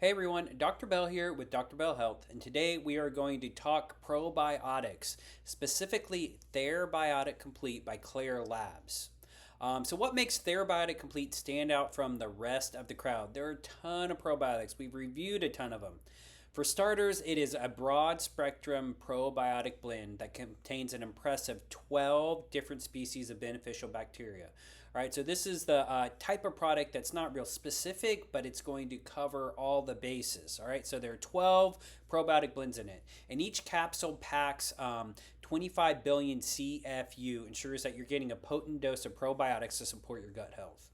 Hey everyone, Dr. Bell here with Dr. Bell Health, and today we are going to talk probiotics, specifically Ther-Biotic Complete by Klaire Labs. So what makes Ther-Biotic Complete stand out from the rest of the crowd? There are a ton of probiotics. We've reviewed a ton of them. For starters, it is a broad spectrum probiotic blend that contains an impressive 12 different species of beneficial bacteria. All right, so this is the type of product that's not real specific, but it's going to cover all the bases. All right, so there are 12 probiotic blends in it, and each capsule packs 25 billion CFU, ensures that you're getting a potent dose of probiotics to support your gut health.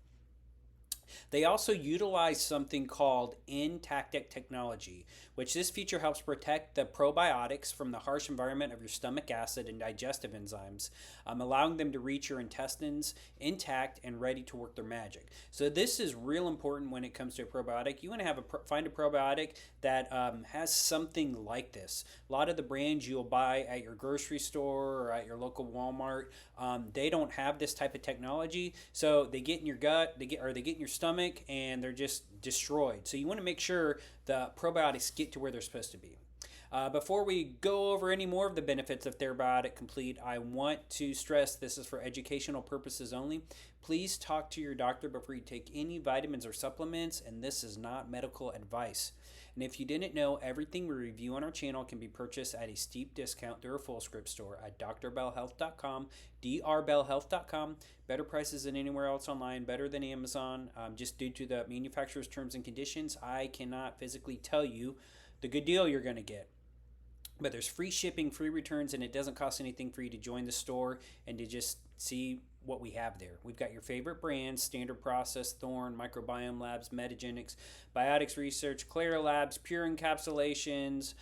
They also utilize something called InTactic technology, which this feature helps protect the probiotics from the harsh environment of your stomach acid and digestive enzymes, allowing them to reach your intestines intact and ready to work their magic. So this is real important when it comes to a probiotic. You want to find a probiotic that has something like this. A lot of the brands you'll buy at your grocery store or at your local Walmart, they don't have this type of technology, so they get in your gut, they get in your stomach, and they're just destroyed. So you want to make sure the probiotics get to where they're supposed to be. Before we go over any more of the benefits of Ther-Biotic Complete, I want to stress this is for educational purposes only. Please talk to your doctor before you take any vitamins or supplements, and this is not medical advice. And if you didn't know, everything we review on our channel can be purchased at a steep discount through our full script store at drbellhealth.com, drbellhealth.com. Better prices than anywhere else online, better than Amazon. Just due to the manufacturer's terms and conditions, I cannot physically tell you the good deal you're going to get. But there's free shipping, free returns, and it doesn't cost anything for you to join the store and to just see what we have there. We've got your favorite brands: Standard Process, Thorne, Microbiome Labs, Metagenics, Biotics Research, Klaire Labs, Pure Encapsulations,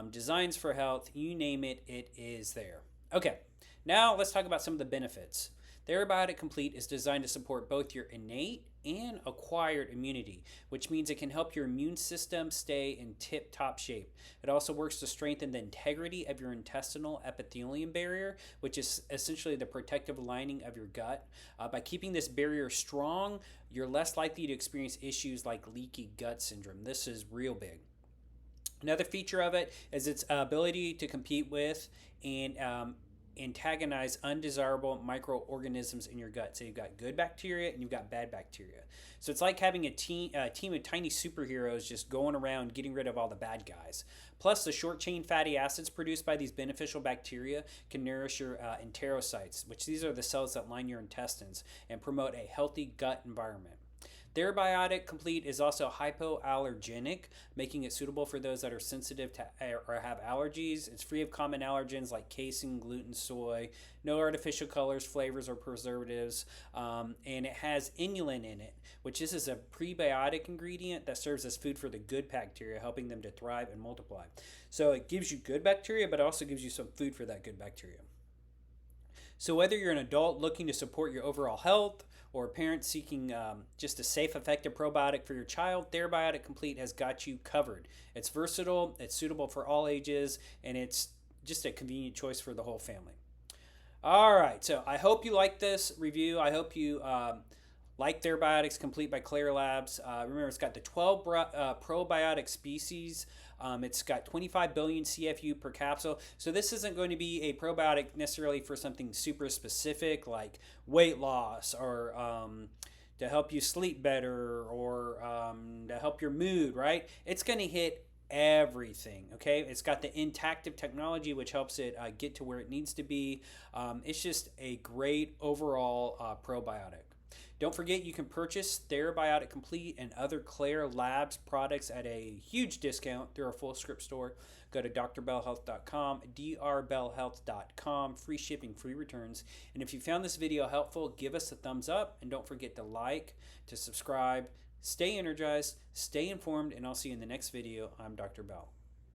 Designs for Health, you name it, it is there. Okay, now let's talk about some of the benefits. Ther-Biotic Complete is designed to support both your innate and acquired immunity, which means it can help your immune system stay in tip-top shape. It also works to strengthen the integrity of your intestinal epithelium barrier, which is essentially the protective lining of your gut. By keeping this barrier strong, you're less likely to experience issues like leaky gut syndrome. This is real big. Another feature of it is its ability to compete with and antagonize undesirable microorganisms in your gut. So you've got good bacteria and you've got bad bacteria. So it's like having a team of tiny superheroes just going around getting rid of all the bad guys. Plus, the short chain fatty acids produced by these beneficial bacteria can nourish your enterocytes, which these are the cells that line your intestines, and promote a healthy gut environment. Ther-Biotic Complete is also hypoallergenic, making it suitable for those that are sensitive to or have allergies. It's free of common allergens like casein, gluten, soy, no artificial colors, flavors, or preservatives, and it has inulin in it, which this is a prebiotic ingredient that serves as food for the good bacteria, helping them to thrive and multiply. So it gives you good bacteria, but it also gives you some food for that good bacteria. So whether you're an adult looking to support your overall health or a parent seeking just a safe, effective probiotic for your child, Ther-Biotic Complete has got you covered. It's versatile, it's suitable for all ages, and it's just a convenient choice for the whole family. All right, so I hope you like this review. I hope you like Ther-Biotics Complete by Klaire Labs. Remember, it's got the 12 probiotic species. It's got 25 billion CFU per capsule. So this isn't going to be a probiotic necessarily for something super specific like weight loss or to help you sleep better or to help your mood, right? It's going to hit everything. Okay, it's got the InTactic technology, which helps it get to where it needs to be. It's just a great overall probiotic. Don't forget, you can purchase Ther-Biotic Complete and other Klaire Labs products at a huge discount through our full script store. Go to drbellhealth.com, drbellhealth.com, free shipping, free returns. And if you found this video helpful, give us a thumbs up, and don't forget to like, to subscribe. Stay energized, stay informed, and I'll see you in the next video. I'm Dr. Bell.